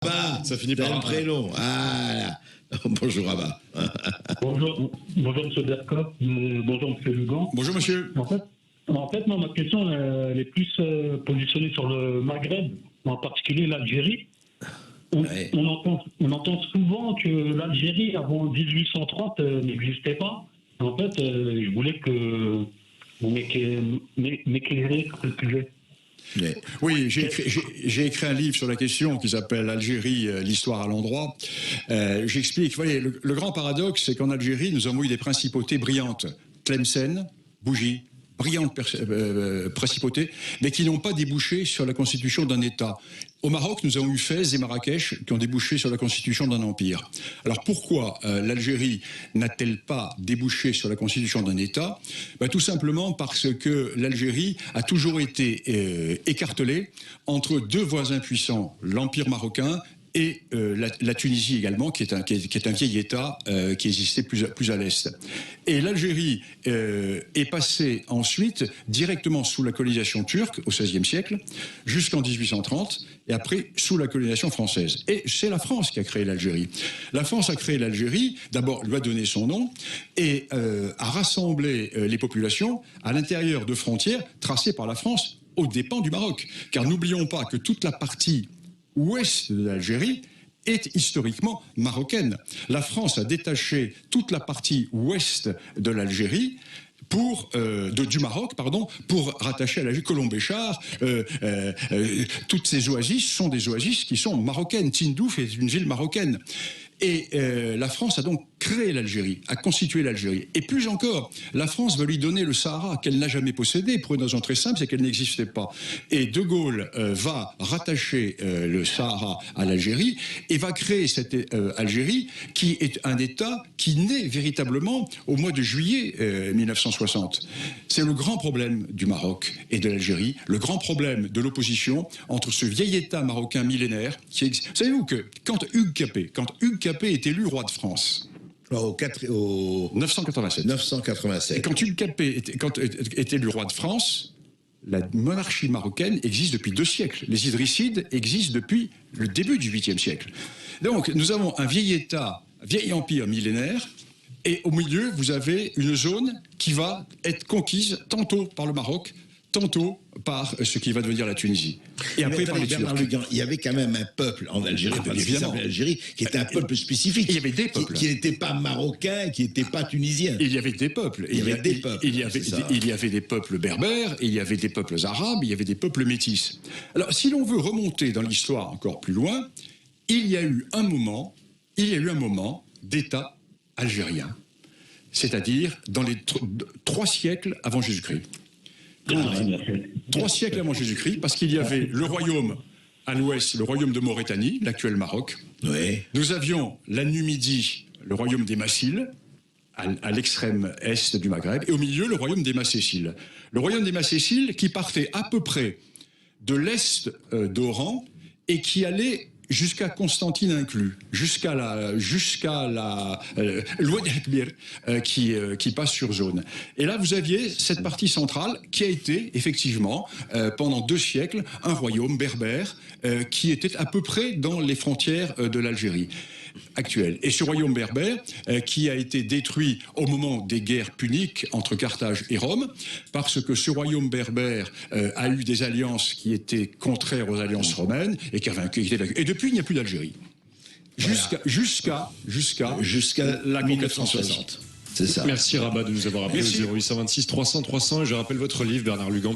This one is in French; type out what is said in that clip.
Rabat, ça finit par un prénom. Voilà. Bonjour Rabat. Bonjour, monsieur Bercoq, bonjour monsieur Lugan. Bonjour monsieur. En fait, moi, ma question elle est plus positionnée sur le Maghreb, en particulier l'Algérie. On entend souvent que l'Algérie, avant 1830, n'existait pas. En fait, je voulais que vous m'éclairez sur le sujet. Oui, j'ai écrit un livre sur la question qui s'appelle Algérie, l'histoire à l'endroit. J'explique, vous voyez, le grand paradoxe, c'est qu'en Algérie, nous avons eu des principautés brillantes. Tlemcen, Bougie, brillantes principautés, mais qui n'ont pas débouché sur la constitution d'un État. Au Maroc, nous avons eu Fès et Marrakech qui ont débouché sur la constitution d'un empire. Alors pourquoi l'Algérie n'a-t-elle pas débouché sur la constitution d'un État? Tout simplement parce que l'Algérie a toujours été écartelée entre deux voisins puissants, l'empire marocain et la Tunisie également, qui est un vieil État qui existait plus à l'est. Et l'Algérie est passée ensuite directement sous la colonisation turque au XVIe siècle, jusqu'en 1830, et après sous la colonisation française. Et c'est la France qui a créé l'Algérie. La France a créé l'Algérie, d'abord lui a donné son nom, et a rassemblé les populations à l'intérieur de frontières tracées par la France aux dépens du Maroc. Car n'oublions pas que toute la partie ouest de l'Algérie est historiquement marocaine. La France a détaché toute la partie ouest de l'Algérie du Maroc, pour rattacher à l'Algérie Colombéchar. Toutes ces oasis sont des oasis qui sont marocaines. Tindouf est une ville marocaine. Et la France a donc créé l'Algérie, a constitué l'Algérie. Et plus encore, la France veut lui donner le Sahara qu'elle n'a jamais possédé, pour une raison très simple, c'est qu'elle n'existait pas. Et De Gaulle va rattacher le Sahara à l'Algérie et va créer cette Algérie qui est un État qui naît véritablement au mois de juillet 1960. C'est le grand problème du Maroc et de l'Algérie, le grand problème de l'opposition entre ce vieil État marocain millénaire qui existe. Savez-vous que quand Hugues Capet est élu roi de France, au 987. Et quand Hugues Capet est élu roi de France, la monarchie marocaine existe depuis 2 siècles. Les Idrissides existent depuis le début du 8e siècle. Donc nous avons un vieil État, un vieil empire millénaire, et au milieu vous avez une zone qui va être conquise tantôt par le Maroc, tantôt par ce qui va devenir la Tunisie. Et après par les Turcs. Il y avait quand même un peuple en Algérie, qui était un peuple spécifique. Il y avait des peuples. Qui n'était pas marocain, qui n'était pas tunisien. Il y avait des peuples. Il y avait des peuples berbères, il y avait des peuples arabes, il y avait des peuples métis. Alors, si l'on veut remonter dans l'histoire encore plus loin, il y a eu un moment d'État algérien. C'est-à-dire dans les 3 siècles avant Jésus-Christ. 3 siècles avant Jésus-Christ, parce qu'il y avait le royaume à l'ouest, le royaume de Maurétanie, l'actuel Maroc. Oui. Nous avions la Numidie, le royaume des Massiles, à l'extrême est du Maghreb, et au milieu, le royaume des Macéciles. Le royaume des Macéciles qui partait à peu près de l'est d'Oran et qui allait jusqu'à Constantine inclus, jusqu'à l'Oued el-Kbir qui passe sur zone. Et là, vous aviez cette partie centrale qui a été, effectivement, pendant 2 siècles, un royaume berbère qui était à peu près dans les frontières de l'Algérie actuelle. Et ce royaume berbère qui a été détruit au moment des guerres puniques entre Carthage et Rome, parce que ce royaume berbère a eu des alliances qui étaient contraires aux alliances romaines et qui étaient vaincues. Et depuis, il n'y a plus d'Algérie. Jusqu'à la 1960. C'est ça. Merci Rabat de nous avoir appelé au 0826 300 300. Et je rappelle votre livre, Bernard Lugan.